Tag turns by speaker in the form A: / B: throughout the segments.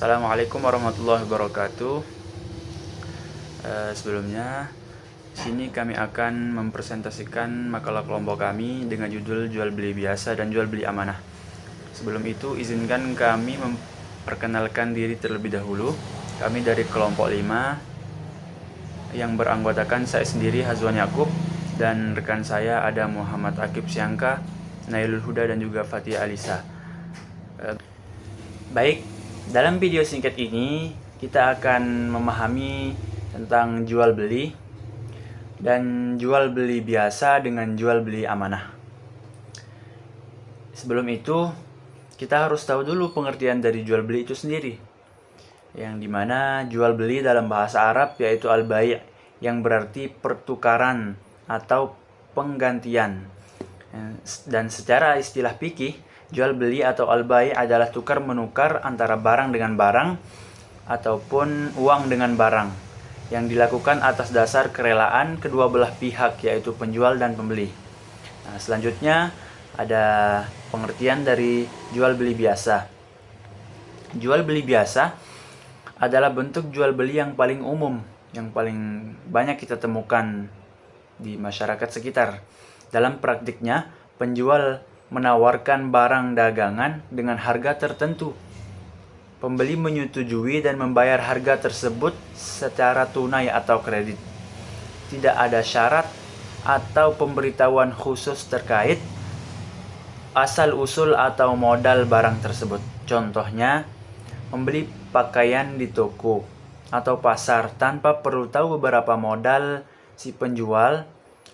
A: Assalamualaikum warahmatullahi wabarakatuh. Sebelumnya, sini kami akan mempresentasikan makalah kelompok kami dengan judul jual beli biasa dan jual beli amanah. Sebelum itu, izinkan kami memperkenalkan diri terlebih dahulu. Kami dari kelompok 5 yang beranggotakan saya sendiri, Hazwan Yakub, dan rekan saya ada Muhammad Akib Syangka, Nailul Huda, dan juga Fatia Alisa. Baik, dalam video singkat ini kita akan memahami tentang jual beli dan jual beli biasa dengan jual beli amanah. Sebelum itu, kita harus tahu dulu pengertian dari jual beli itu sendiri, yang dimana jual beli dalam bahasa Arab yaitu al-bai', yang berarti pertukaran atau penggantian. Dan secara istilah fikih, jual beli atau al-bai' adalah tukar menukar antara barang dengan barang ataupun uang dengan barang yang dilakukan atas dasar kerelaan kedua belah pihak, yaitu penjual dan pembeli. Nah, selanjutnya ada pengertian dari jual beli biasa. Jual beli biasa adalah bentuk jual beli yang paling umum, yang paling banyak kita temukan di masyarakat sekitar. Dalam praktiknya, penjual menawarkan barang dagangan dengan harga tertentu. Pembeli menyetujui dan membayar harga tersebut secara tunai atau kredit. Tidak ada syarat atau pemberitahuan khusus terkait asal-usul atau modal barang tersebut. Contohnya, membeli pakaian di toko atau pasar tanpa perlu tahu beberapa modal si penjual,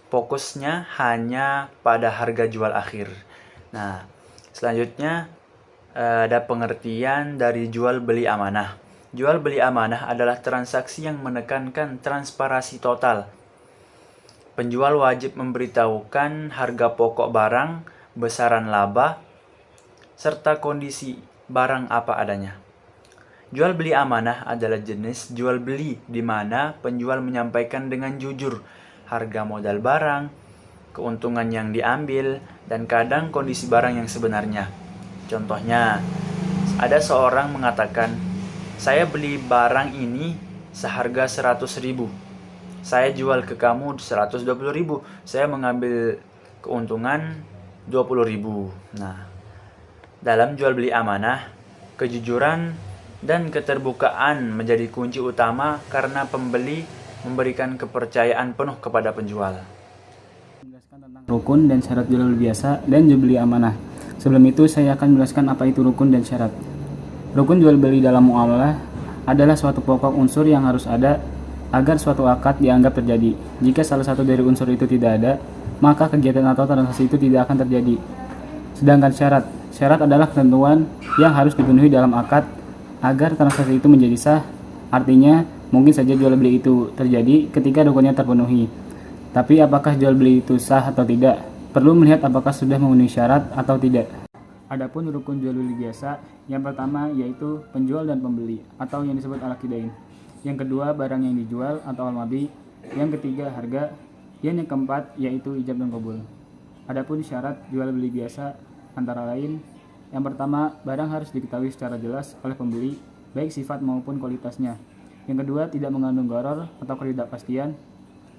A: fokusnya hanya pada harga jual akhir. Nah, selanjutnya ada pengertian dari jual beli amanah. Jual beli amanah adalah transaksi yang menekankan transparansi total. Penjual wajib memberitahukan harga pokok barang, besaran laba, serta kondisi barang apa adanya. Jual beli amanah adalah jenis jual beli di mana penjual menyampaikan dengan jujur harga modal barang, keuntungan yang diambil, dan kadang kondisi barang yang sebenarnya. Contohnya, ada seorang mengatakan, "Saya beli barang ini seharga 100.000. Saya jual ke kamu 120.000. Saya mengambil keuntungan 20.000." Nah, dalam jual beli amanah, kejujuran dan keterbukaan menjadi kunci utama karena pembeli memberikan kepercayaan penuh kepada penjual.
B: Menjelaskan tentang rukun dan syarat jual beli biasa dan jual beli amanah. Sebelum itu, saya akan menjelaskan apa itu rukun dan syarat. Rukun jual beli dalam muamalah adalah suatu pokok unsur yang harus ada agar suatu akad dianggap terjadi. Jika salah satu dari unsur itu tidak ada, maka kegiatan atau transaksi itu tidak akan terjadi. Sedangkan syarat adalah ketentuan yang harus dipenuhi dalam akad agar transaksi itu menjadi sah. Artinya, mungkin saja jual beli itu terjadi ketika rukunnya terpenuhi. Tapi apakah jual beli itu sah atau tidak? Perlu melihat apakah sudah memenuhi syarat atau tidak. Adapun rukun jual beli biasa, yang pertama yaitu penjual dan pembeli atau yang disebut al-aqidain. Yang kedua, barang yang dijual atau al-mabi. Yang ketiga, harga. Dan yang keempat yaitu ijab dan qabul. Adapun syarat jual beli biasa antara lain, yang pertama, barang harus diketahui secara jelas oleh pembeli, baik sifat maupun kualitasnya. Yang kedua, tidak mengandung gharar atau ketidakpastian.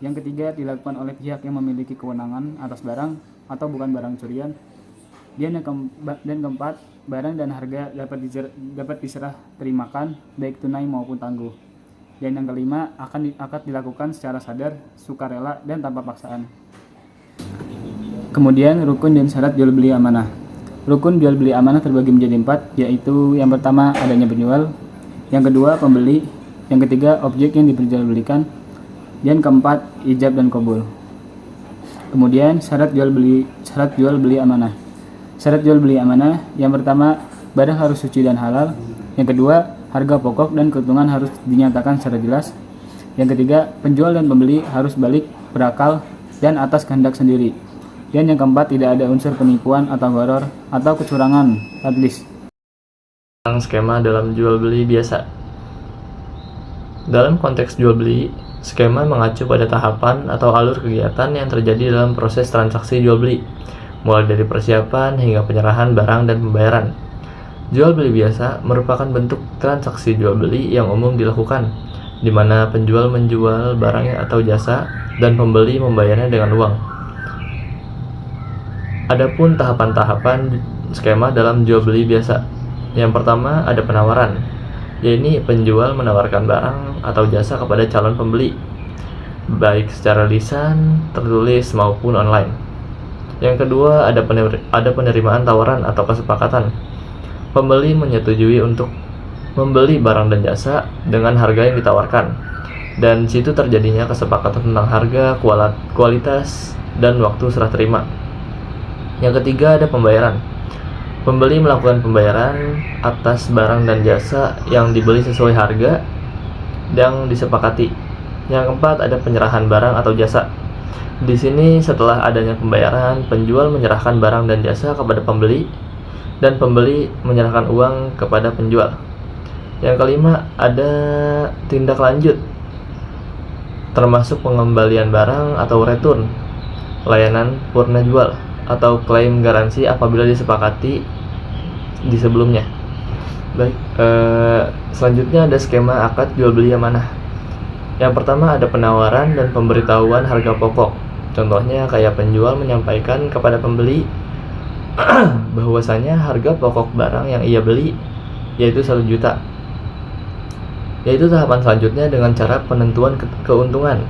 B: Yang ketiga, dilakukan oleh pihak yang memiliki kewenangan atas barang atau bukan barang curian. Dan keempat, barang dan harga dapat diserah terimakan baik tunai maupun tangguh. Dan yang kelima, akan dilakukan secara sadar, sukarela, dan tanpa paksaan. Kemudian, rukun dan syarat jual beli amanah. Rukun jual beli amanah terbagi menjadi 4, yaitu yang pertama adanya penjual, yang kedua pembeli, yang ketiga objek yang diperjualbelikan, dan keempat ijab dan qabul. Kemudian syarat jual beli amanah. Syarat jual beli amanah, yang pertama barang harus suci dan halal, yang kedua harga pokok dan keuntungan harus dinyatakan secara jelas, yang ketiga penjual dan pembeli harus balik, berakal, dan atas kehendak sendiri, dan yang keempat tidak ada unsur penipuan atau gharar atau kecurangan tadlis.
C: Skema dalam jual beli biasa. Dalam konteks jual beli, skema mengacu pada tahapan atau alur kegiatan yang terjadi dalam proses transaksi jual beli, mulai dari persiapan hingga penyerahan barang dan pembayaran. Jual beli biasa merupakan bentuk transaksi jual beli yang umum dilakukan, di mana penjual menjual barang atau jasa dan pembeli membayarnya dengan uang. Adapun tahapan-tahapan skema dalam jual beli biasa. Yang pertama ada penawaran, yaitu penjual menawarkan barang atau jasa kepada calon pembeli, baik secara lisan, tertulis maupun online. Yang kedua ada penerimaan tawaran atau kesepakatan. Pembeli menyetujui untuk membeli barang dan jasa dengan harga yang ditawarkan, dan situ terjadinya kesepakatan tentang harga, kualitas, dan waktu serah terima. Yang ketiga ada pembayaran. Pembeli melakukan pembayaran atas barang dan jasa yang dibeli sesuai harga yang disepakati. Yang keempat ada penyerahan barang atau jasa. Di sini setelah adanya pembayaran, penjual menyerahkan barang dan jasa kepada pembeli, dan pembeli menyerahkan uang kepada penjual. Yang kelima ada tindak lanjut, termasuk pengembalian barang atau return, layanan purna jual, atau klaim garansi apabila disepakati di sebelumnya. Baik, selanjutnya ada skema akad jual beli amanah. Yang pertama ada penawaran dan pemberitahuan harga pokok. Contohnya kayak penjual menyampaikan kepada pembeli bahwasanya harga pokok barang yang ia beli yaitu 1 juta. Yaitu tahapan selanjutnya dengan cara penentuan keuntungan.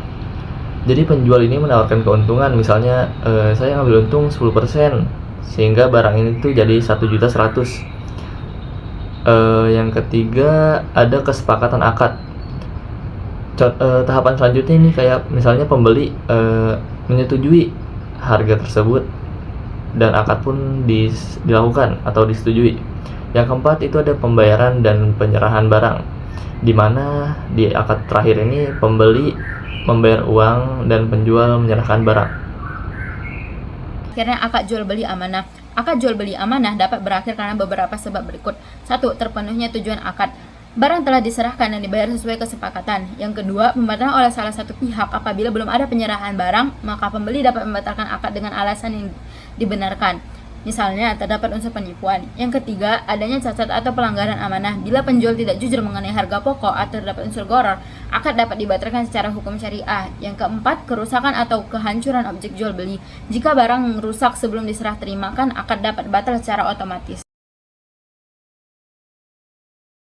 C: Jadi penjual ini menawarkan keuntungan, misalnya saya ngambil untung 10%, sehingga barang ini tuh jadi 1.100.000. Yang ketiga ada kesepakatan akad. Tahapan selanjutnya ini kayak misalnya pembeli menyetujui harga tersebut dan akad pun dilakukan atau disetujui. Yang keempat itu ada pembayaran dan penyerahan barang, di mana di akad terakhir ini pembeli membayar uang dan penjual menyerahkan barang.
D: Akhirnya akad jual beli amanah. Akad jual beli amanah dapat berakhir karena beberapa sebab berikut. 1. Terpenuhnya tujuan akad. Barang telah diserahkan dan dibayar sesuai kesepakatan. Yang kedua, pembatalan oleh salah satu pihak. Apabila belum ada penyerahan barang, maka pembeli dapat membatalkan akad dengan alasan yang dibenarkan. Misalnya, terdapat unsur penipuan. Yang ketiga, adanya cacat atau pelanggaran amanah. Bila penjual tidak jujur mengenai harga pokok atau terdapat unsur gharar, akad dapat dibatalkan secara hukum syariah. Yang keempat, kerusakan atau kehancuran objek jual beli. Jika barang rusak sebelum diserah terimakan, akad dapat batal secara otomatis.